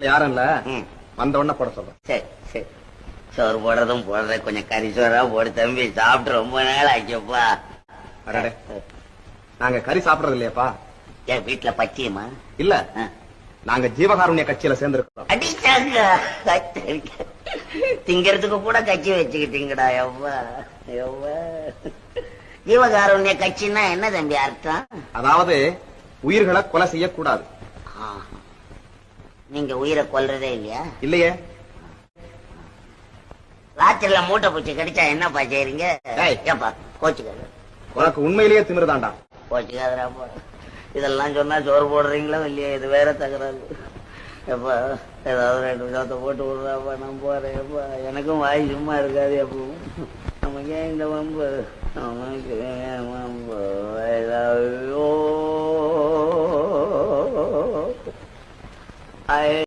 யாரும் இல்ல, வந்த உடனே போட சொல்றேன். சரி சரி, சோறு போடுறதும் போடுற, கொஞ்சம் கறி சோறா போடு தம்பி, சாப்பிட்டு ரொம்ப நாள் ஆச்சப்பா. அடடே, நாங்க கறி சாப்பிடறது இல்லையாப்பா? என் வீட்டுல பச்சியமா இல்ல, நாங்க ஜீவகாருண்ய கட்சியில சேர்ந்திருக்கோம். அடிச்சாங்க, திங்கிறதுக்கு கூட கட்சி வச்சுக்கிட்டீங்கடா. எவ்வா எவ்வா, ஜீவகாருண்ய கட்சின்னா என்ன தம்பி அர்த்தம்? அதாவது உயிர்களை கொலை செய்யக்கூடாது. நீங்க உயிரை கொல்றதே இல்லையா? இல்லையே. ராத்திரில மூட்டை பூச்சி கடிச்சா என்னப்பா செய்றீங்க? ஏப்பா கோச்சுக்காத, உனக்கு உண்மையிலேயே திமிருதாண்டா. கோச்சுக்காதரா போ. இதெல்லாம் சொன்னா சோறு போடுறீங்களோ இல்லையா? இது வேற தகராறு. எப்பா ஏதாவது 2 விஷயத்த போட்டு விடுறாப்பா, நான் போறேன். எப்பா எனக்கும் வாய் சும்மா இருக்காது. எப்பவும் நமக்கு ஏன் இந்த வம்பு, நமக்கு ஏன் வம்பு? ஐ